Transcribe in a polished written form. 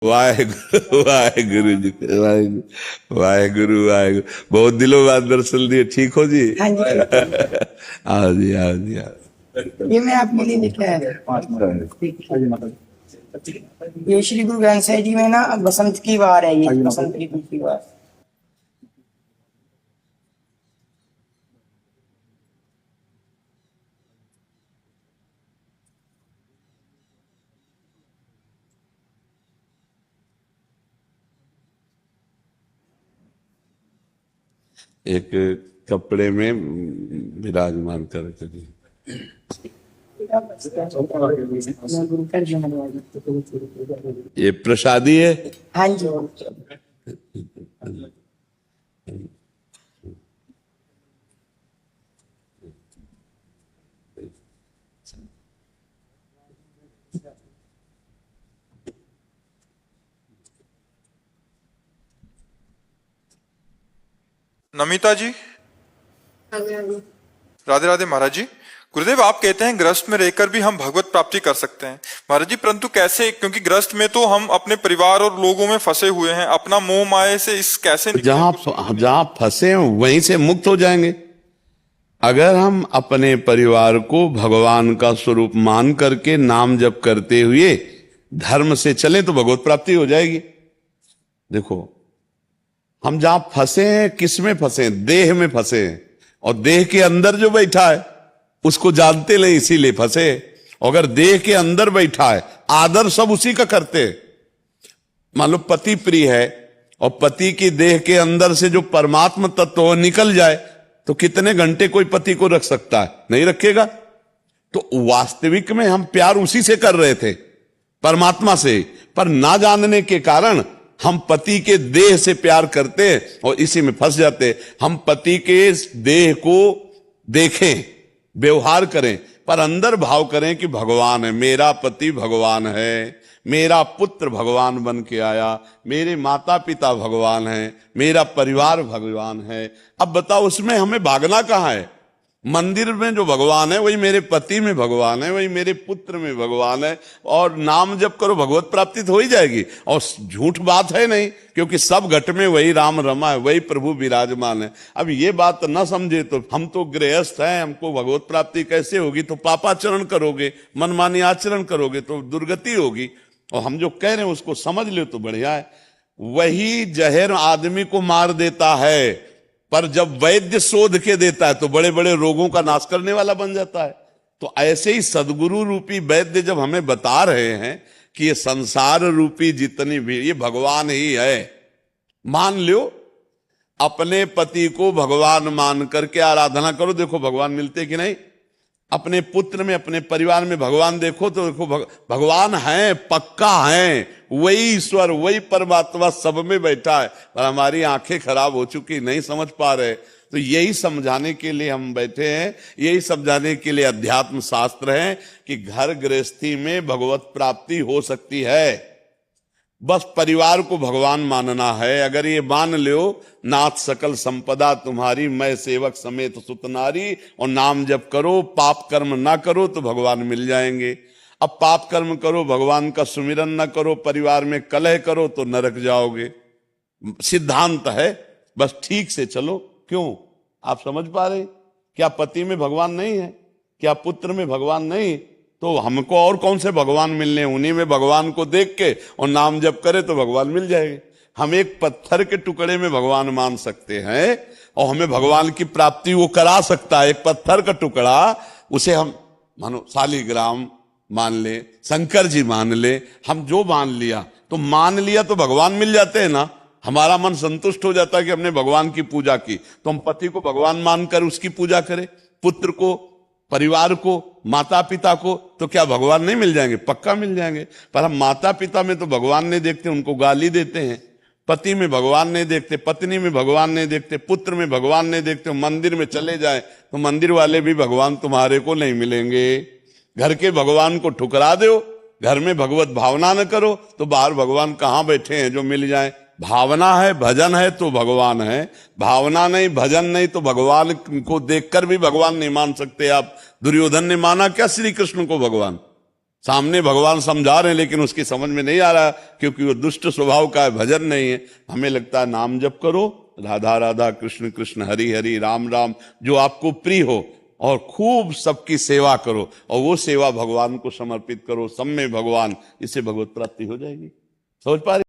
वाहेगुरु वाहेगुरु जी, वाहेगुरु वाहेगुरु वाहेगुरु। बहुत दिनों बाद दर्शन दिए, ठीक हो जी? हाँ जी। आओ जी आओ जी आओ। ये मैं आपके लिए लेके आया ये श्री गुरु ग्रंथ साहिब जी में ना बसंत की वार है, ये बसंत ऋतु की वार। एक कपड़े में विराजमान करके जी। ये प्रसादी है। हाँ जी। नमिता जी, राधे राधे। महाराज जी, गुरुदेव आप कहते हैं ग्रस्त में रहकर भी हम भगवत प्राप्ति कर सकते हैं। महाराज जी, परंतु कैसे? क्योंकि ग्रस्त में तो हम अपने परिवार और लोगों में फंसे हुए हैं, अपना मोह माया से इस कैसे जहां फंसे हैं वहीं से मुक्त हो जाएंगे। अगर हम अपने परिवार को भगवान का स्वरूप मान करके नाम जप करते हुए धर्म से चलें तो भगवत प्राप्ति हो जाएगी। देखो, हम जहां फंसे हैं, किस में फंसे हैं? देह में फंसे हैं, और देह के अंदर जो बैठा है उसको जानते नहीं, इसीलिए फंसे। अगर देह के अंदर बैठा है, आदर सब उसी का करते हैं। मान लो पति प्रिय है और पति की देह के अंदर से जो परमात्मा तत्व निकल जाए तो कितने घंटे कोई पति को रख सकता है? नहीं रखेगा। तो वास्तविक में हम प्यार उसी से कर रहे थे, परमात्मा से, पर ना जानने के कारण हम पति के देह से प्यार करते हैं और इसी में फंस जाते हैं। हम पति के देह को देखें, व्यवहार करें, पर अंदर भाव करें कि भगवान है, मेरा पति भगवान है, मेरा पुत्र भगवान बन के आया, मेरे माता पिता भगवान है, मेरा परिवार भगवान है। अब बताओ, उसमें हमें भागना कहां है? मंदिर में जो भगवान है वही मेरे पति में भगवान है, वही मेरे पुत्र में भगवान है, और नाम जप करो भगवत प्राप्ति तो हो ही जाएगी। और झूठ बात है नहीं, क्योंकि सब घट में वही राम रमा है, वही प्रभु विराजमान है। अब ये बात ना समझे तो हम तो गृहस्थ हैं, हमको भगवत प्राप्ति कैसे होगी? तो पापाचरण करोगे, मनमानी आचरण करोगे तो दुर्गति होगी। और हम जो कह रहे हैं उसको समझ ले तो बढ़िया है। वही जहर आदमी को मार देता है, पर जब वैद्य शोध के देता है तो बड़े बड़े रोगों का नाश करने वाला बन जाता है। तो ऐसे ही सदगुरु रूपी वैद्य जब हमें बता रहे हैं कि ये संसार रूपी जितनी भी ये भगवान ही है, मान लो अपने पति को भगवान मान करके आराधना करो, देखो भगवान मिलते कि नहीं। अपने पुत्र में, अपने परिवार में भगवान देखो तो देखो भगवान है, पक्का है, वही ईश्वर, वही परमात्मा सब में बैठा है। पर हमारी आंखें खराब हो चुकी, नहीं समझ पा रहे। तो यही समझाने के लिए हम बैठे हैं, यही समझाने के लिए अध्यात्म शास्त्र है कि घर गृहस्थी में भगवत प्राप्ति हो सकती है। बस परिवार को भगवान मानना है। अगर ये मान लो, नाथ सकल संपदा तुम्हारी, मैं सेवक समेत सुत नारी, और नाम जप करो, पाप कर्म ना करो तो भगवान मिल जाएंगे। अब पाप कर्म करो, भगवान का सुमिरन ना करो, परिवार में कलह करो तो नरक जाओगे। सिद्धांत है, बस ठीक से चलो। क्यों? आप समझ पा रहे? क्या पति में भगवान नहीं है? क्या पुत्र में भगवान नहीं? तो हमको और कौन से भगवान मिलने? उन्हीं में भगवान को देख के और नाम जप करे तो भगवान मिल जाएंगे। हम एक पत्थर के टुकड़े में भगवान मान सकते हैं और हमें भगवान की प्राप्ति वो करा सकता है। एक पत्थर का टुकड़ा, उसे हम मानो शालिग्राम मान ले, शंकर जी मान ले, हम जो मान लिया तो भगवान मिल जाते हैं ना। हमारा मन संतुष्ट हो जाता है कि हमने भगवान की पूजा की, तो हम पति को भगवान मानकर उसकी पूजा करें, पुत्र को, परिवार को, माता पिता को, तो क्या भगवान नहीं मिल जाएंगे? पक्का मिल जाएंगे। पर हम माता पिता में तो भगवान नहीं देखते, उनको गाली देते हैं। पति में भगवान नहीं देखते, पत्नी में भगवान नहीं देखते, पुत्र में भगवान नहीं देखते। मंदिर में चले जाए तो मंदिर वाले भी भगवान तुम्हारे को नहीं मिलेंगे। घर के भगवान को ठुकरा दो, घर में भगवत भावना न करो तो बाहर भगवान कहाँ बैठे हैं जो मिल जाए? भावना है, भजन है तो भगवान है, भावना नहीं, भजन नहीं तो भगवान को देखकर भी भगवान नहीं मान सकते आप। दुर्योधन ने माना क्या श्री कृष्ण को भगवान? सामने भगवान समझा रहे हैं लेकिन उसकी समझ में नहीं आ रहा क्योंकि वो दुष्ट स्वभाव का है, भजन नहीं है। हमें लगता है नाम जप करो, राधा राधा कृष्ण कृष्ण हरि हरि राम राम, जो आपको प्रिय हो, और खूब सबकी सेवा करो, और वो सेवा भगवान को समर्पित करो, सब में भगवान, इससे भगवत प्राप्ति हो जाएगी। समझ पा रहे?